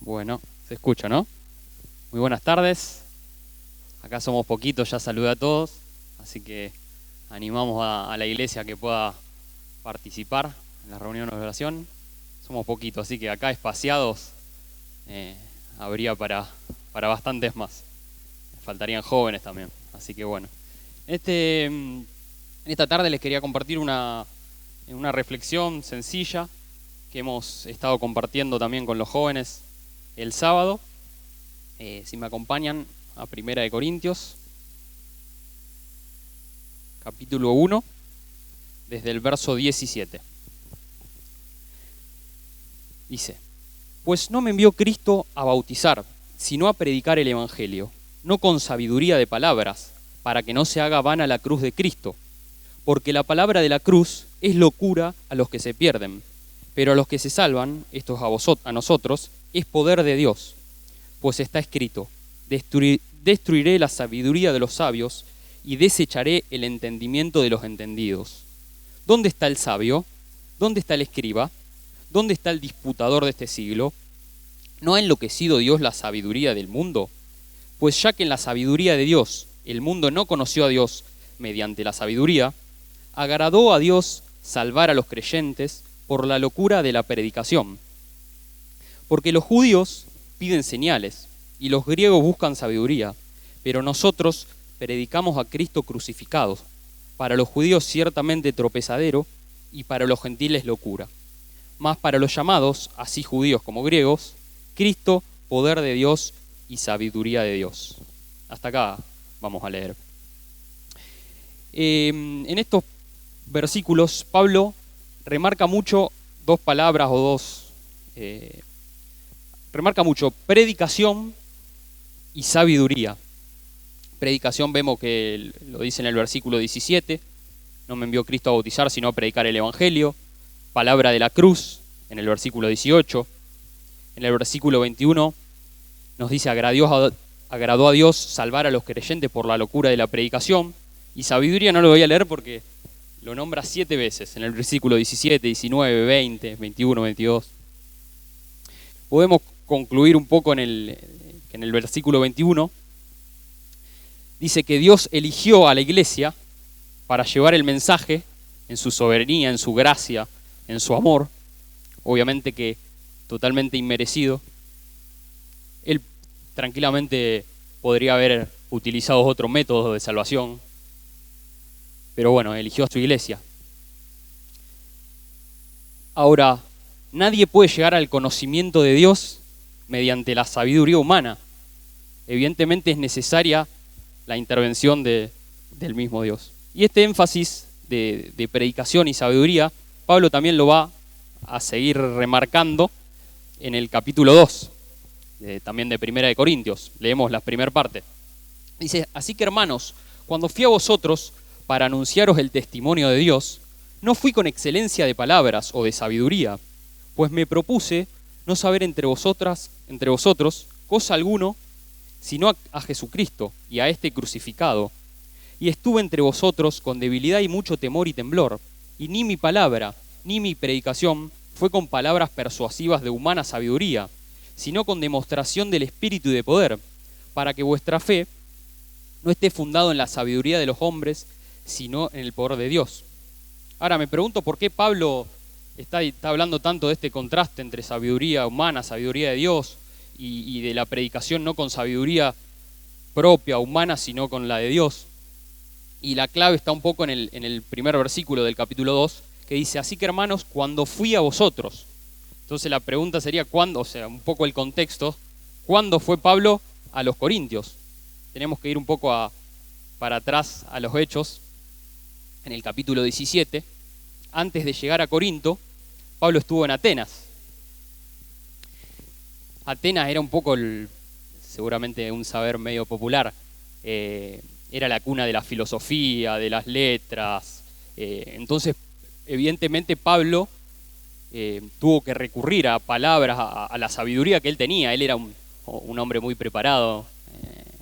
Bueno, se escucha, ¿no? Muy buenas tardes. Acá somos poquitos, ya saludé a todos, así que animamos a la iglesia que pueda participar en la reunión de oración. Somos poquitos, así que acá espaciados habría para bastantes más. Faltarían jóvenes también, así que bueno. En esta tarde les quería compartir una reflexión sencilla que hemos estado compartiendo también con los jóvenes el sábado. Si me acompañan a Primera de Corintios, capítulo 1, desde el verso 17. Dice: Pues no me envió Cristo a bautizar, sino a predicar el Evangelio, no con sabiduría de palabras, para que no se haga vana la cruz de Cristo, porque la palabra de la cruz es locura a los que se pierden, pero a los que se salvan, estos a nosotros, es poder de Dios. Pues está escrito: destruiré la sabiduría de los sabios y desecharé el entendimiento de los entendidos. ¿Dónde está el sabio? ¿Dónde está el escriba? ¿Dónde está el disputador de este siglo? ¿No ha enloquecido Dios la sabiduría del mundo? Pues ya que en la sabiduría de Dios el mundo no conoció a Dios mediante la sabiduría, agradó a Dios salvar a los creyentes por la locura de la predicación. Porque los judíos piden señales y los griegos buscan sabiduría, pero nosotros predicamos a Cristo crucificado, para los judíos ciertamente tropezadero y para los gentiles locura. Mas para los llamados, así judíos como griegos, Cristo, poder de Dios y sabiduría de Dios. Hasta acá vamos a leer. En estos versículos Pablo remarca mucho dos palabras o dos... remarca mucho predicación y sabiduría. Predicación vemos que lo dice en el versículo 17, no me envió Cristo a bautizar, sino a predicar el Evangelio. Palabra de la cruz, en el versículo 18. En el versículo 21 nos dice: agradó a Dios salvar a los creyentes por la locura de la predicación. Y sabiduría no lo voy a leer porque lo nombra 7 veces, en el versículo 17, 19, 20, 21, 22. Podemos concluir un poco en el versículo 21. Dice que Dios eligió a la iglesia para llevar el mensaje en su soberanía, en su gracia, en su amor, obviamente que totalmente inmerecido. Él tranquilamente podría haber utilizado otros métodos de salvación, pero bueno, eligió a su iglesia. Ahora, nadie puede llegar al conocimiento de Dios mediante la sabiduría humana. Evidentemente es necesaria la intervención del mismo Dios. Y este énfasis de predicación y sabiduría, Pablo también lo va a seguir remarcando en el capítulo 2, también de Primera de Corintios. Leemos la primera parte. Dice: Así que, hermanos, cuando fui a vosotros para anunciaros el testimonio de Dios, no fui con excelencia de palabras o de sabiduría, pues me propuse no saber entre vosotros cosa alguno, sino a Jesucristo y a este crucificado. Y estuve entre vosotros con debilidad y mucho temor y temblor, y ni mi palabra, ni mi predicación fue con palabras persuasivas de humana sabiduría, sino con demostración del Espíritu y de poder, para que vuestra fe no esté fundada en la sabiduría de los hombres, sino en el poder de Dios. Ahora me pregunto por qué Pablo está hablando tanto de este contraste entre sabiduría humana, sabiduría de Dios, y de la predicación no con sabiduría propia, humana, sino con la de Dios. Y la clave está un poco en el primer versículo del capítulo 2, que dice: Así que, hermanos, cuando fui a vosotros. Entonces la pregunta sería ¿cuándo? O sea, un poco el contexto. ¿Cuándo fue Pablo a los Corintios? Tenemos que ir un poco para atrás a los Hechos, en el capítulo 17. Antes de llegar a Corinto, Pablo estuvo en Atenas. Atenas era un poco, seguramente un saber medio popular, era la cuna de la filosofía, de las letras. Entonces, evidentemente Pablo tuvo que recurrir a palabras, a la sabiduría que él tenía. Él era un hombre muy preparado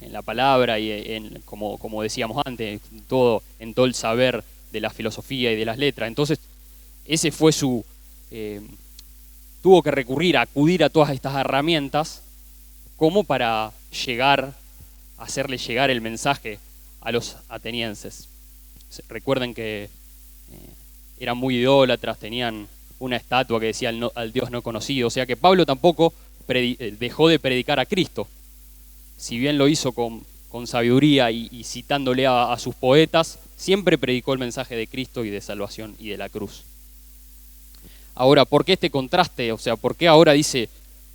en la palabra y como decíamos antes, en todo el saber de la filosofía y de las letras. Entonces, ese fue tuvo que recurrir a acudir a todas estas herramientas como para hacerle llegar el mensaje a los atenienses. Recuerden que eran muy idólatras, tenían una estatua que decía al Dios no conocido, o sea que Pablo tampoco dejó de predicar a Cristo. Si bien lo hizo con sabiduría y citándole a sus poetas, siempre predicó el mensaje de Cristo y de salvación y de la cruz. Ahora, ¿por qué este contraste? O sea, ¿por qué ahora dice,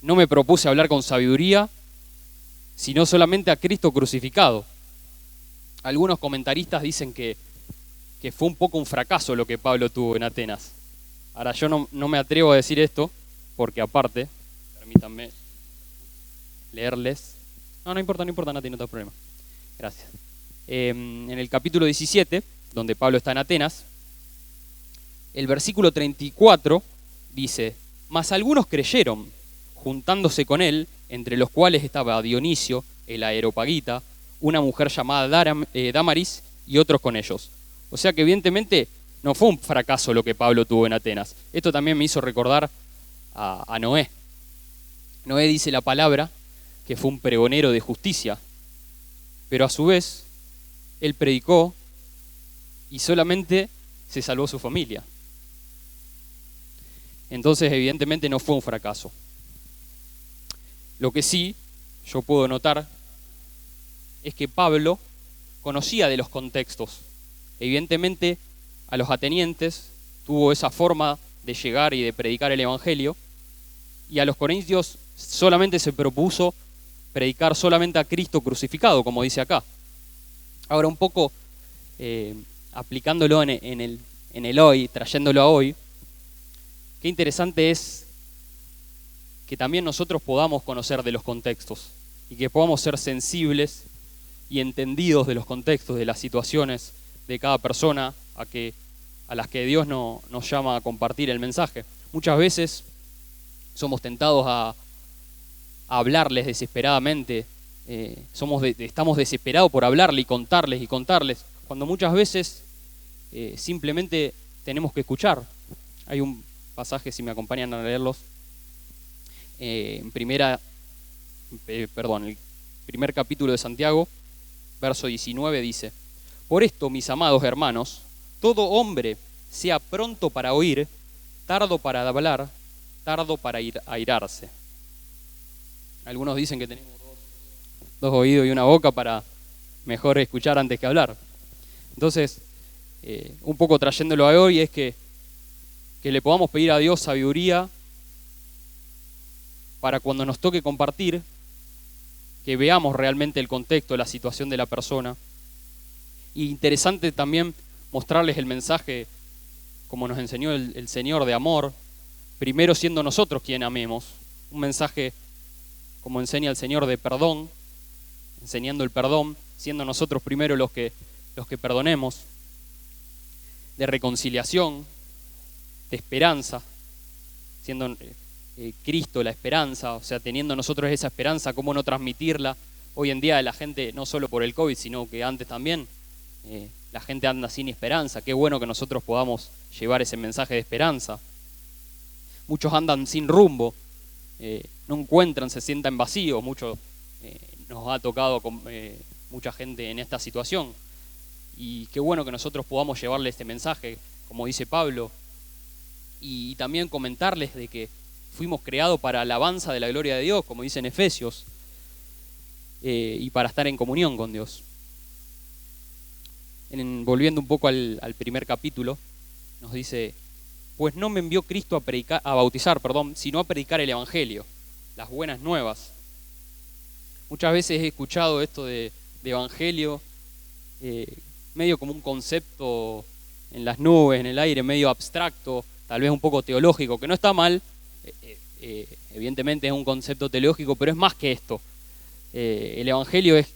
no me propuse hablar con sabiduría, sino solamente a Cristo crucificado? Algunos comentaristas dicen que fue un poco un fracaso lo que Pablo tuvo en Atenas. Ahora, yo no me atrevo a decir esto, porque aparte, permítanme leerles. No importa, Nati, no tengo problema. Gracias. En el capítulo 17, donde Pablo está en Atenas, el versículo 34 dice, mas algunos creyeron, juntándose con él, entre los cuales estaba Dionisio, el Areopagita, una mujer llamada Dámaris y otros con ellos. O sea que evidentemente no fue un fracaso lo que Pablo tuvo en Atenas. Esto también me hizo recordar a Noé. Noé dice la palabra que fue un pregonero de justicia, pero a su vez él predicó y solamente se salvó su familia. Entonces evidentemente no fue un fracaso. Lo que sí yo puedo notar es que Pablo conocía de los contextos. Evidentemente a los atenienses tuvo esa forma de llegar y de predicar el evangelio, y a los corintios solamente se propuso predicar solamente a Cristo crucificado, como dice acá. Ahora un poco aplicándolo en el hoy, trayéndolo a hoy, qué interesante es que también nosotros podamos conocer de los contextos y que podamos ser sensibles y entendidos de los contextos, de las situaciones de cada persona a las que Dios nos llama a compartir el mensaje. Muchas veces somos tentados a hablarles desesperadamente, estamos desesperados por hablarle y contarles, cuando muchas veces simplemente tenemos que escuchar. Hay un pasaje, si me acompañan a leerlos, el primer capítulo de Santiago, verso 19 dice, por esto, mis amados hermanos, todo hombre sea pronto para oír, tardo para hablar, tardo para airarse. Algunos dicen que tenemos dos oídos y una boca para mejor escuchar antes que hablar. Entonces, un poco trayéndolo a hoy es que le podamos pedir a Dios sabiduría para cuando nos toque compartir, que veamos realmente el contexto, la situación de la persona. Y interesante también mostrarles el mensaje, como nos enseñó el Señor, de amor, primero siendo nosotros quien amemos. Un mensaje, como enseña el Señor, de perdón, enseñando el perdón, siendo nosotros primero los que perdonemos, de reconciliación, de esperanza, siendo Cristo la esperanza, o sea, teniendo nosotros esa esperanza, cómo no transmitirla. Hoy en día la gente, no solo por el COVID, sino que antes también, la gente anda sin esperanza. Qué bueno que nosotros podamos llevar ese mensaje de esperanza. Muchos andan sin rumbo, no encuentran, se sientan vacíos. Nos ha tocado con mucha gente en esta situación. Y qué bueno que nosotros podamos llevarle este mensaje, como dice Pablo, y también comentarles de que fuimos creados para alabanza de la gloria de Dios, como dice en Efesios, y para estar en comunión con Dios. Volviendo un poco al primer capítulo, nos dice, pues no me envió Cristo a bautizar, sino a predicar el evangelio, las buenas nuevas. Muchas veces he escuchado esto de evangelio, medio como un concepto en las nubes, en el aire, medio abstracto, tal vez un poco teológico, que no está mal, evidentemente es un concepto teológico, pero es más que esto. El evangelio es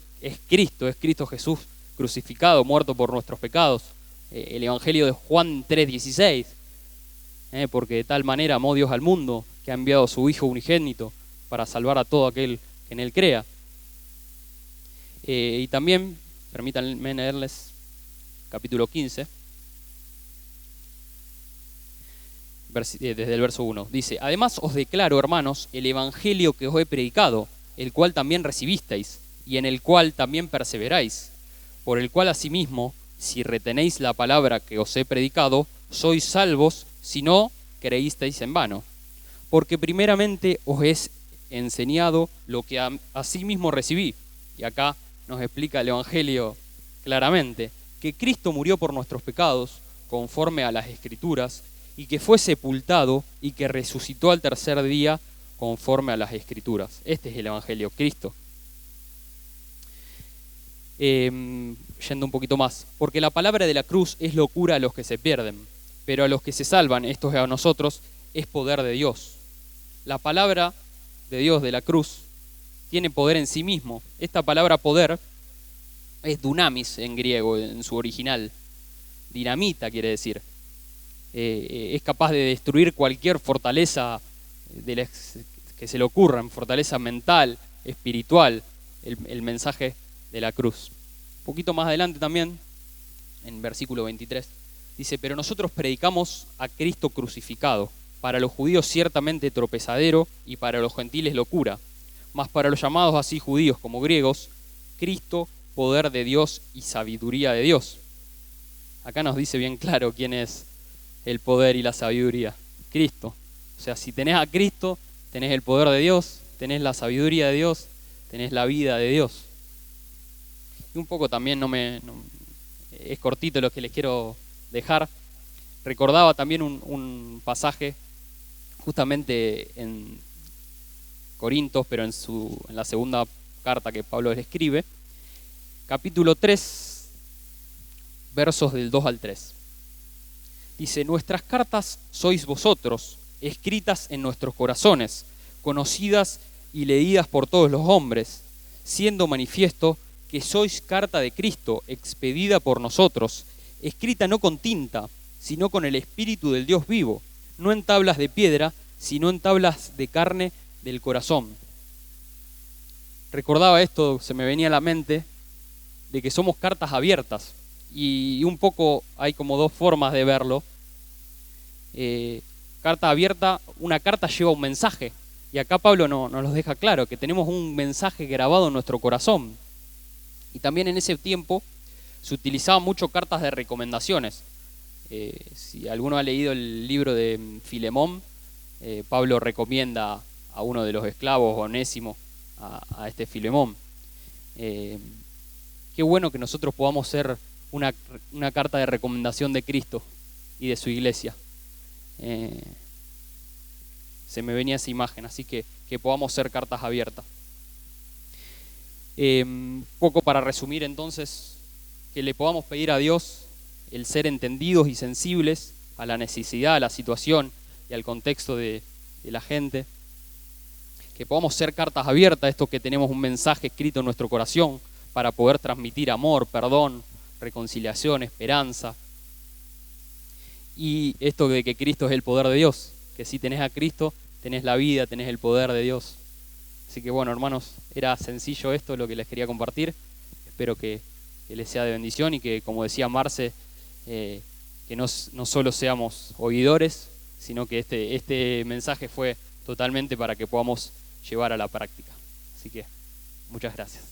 Cristo Jesús crucificado, muerto por nuestros pecados. El evangelio de Juan 3:16, porque de tal manera amó Dios al mundo, que ha enviado a su Hijo unigénito para salvar a todo aquel que en él crea. Y también, permítanme leerles capítulo 15, desde el verso 1. Dice, además os declaro, hermanos, el evangelio que os he predicado, el cual también recibisteis, y en el cual también perseveráis, por el cual asimismo, si retenéis la palabra que os he predicado, sois salvos si no creísteis en vano. Porque primeramente os he enseñado lo que asimismo recibí. Y acá nos explica el evangelio claramente, que Cristo murió por nuestros pecados, conforme a las Escrituras, y que fue sepultado y que resucitó al tercer día, conforme a las Escrituras. Este es el evangelio, Cristo. Yendo un poquito más, porque la palabra de la cruz es locura a los que se pierden, pero a los que se salvan, esto es a nosotros, es poder de Dios. La palabra de Dios de la cruz tiene poder en sí mismo. Esta palabra poder es dunamis en griego, en su original. Dinamita quiere decir. Es capaz de destruir cualquier fortaleza que se le ocurra, fortaleza mental, espiritual, el mensaje de la cruz. Un poquito más adelante también, en versículo 23, dice, pero nosotros predicamos a Cristo crucificado, para los judíos ciertamente tropezadero y para los gentiles locura, mas para los llamados así judíos como griegos, Cristo, poder de Dios y sabiduría de Dios. Acá nos dice bien claro quién es el poder y la sabiduría, Cristo. O sea, si tenés a Cristo, tenés el poder de Dios, tenés la sabiduría de Dios, tenés la vida de Dios. Y un poco también es cortito lo que les quiero dejar. Recordaba también un pasaje justamente en Corintios, pero en la segunda carta que Pablo le escribe, capítulo 3, versos del 2 al 3. Dice, nuestras cartas sois vosotros, escritas en nuestros corazones, conocidas y leídas por todos los hombres, siendo manifiesto que sois carta de Cristo, expedida por nosotros, escrita no con tinta, sino con el Espíritu del Dios vivo, no en tablas de piedra, sino en tablas de carne del corazón. Recordaba esto, se me venía a la mente, de que somos cartas abiertas, y un poco hay como dos formas de verlo. Carta abierta, una carta lleva un mensaje, y acá Pablo nos los deja claro, que tenemos un mensaje grabado en nuestro corazón. Y también en ese tiempo se utilizaban mucho cartas de recomendaciones. Si alguno ha leído el libro de Filemón, Pablo recomienda a uno de los esclavos, Onésimo, a este Filemón. Qué bueno que nosotros podamos ser una carta de recomendación de Cristo y de su iglesia. Se me venía esa imagen, así que podamos ser cartas abiertas. Poco para resumir entonces, que le podamos pedir a Dios el ser entendidos y sensibles a la necesidad, a la situación y al contexto de la gente. Que podamos ser cartas abiertas, esto que tenemos un mensaje escrito en nuestro corazón para poder transmitir amor, perdón, reconciliación, esperanza. Y esto de que Cristo es el poder de Dios, que si tenés a Cristo, tenés la vida, tenés el poder de Dios. Así que bueno, hermanos, era sencillo esto, lo que les quería compartir. Espero que les sea de bendición y que, como decía Marce, que no solo seamos oidores, sino que este mensaje fue totalmente para que podamos llevar a la práctica. Así que, muchas gracias.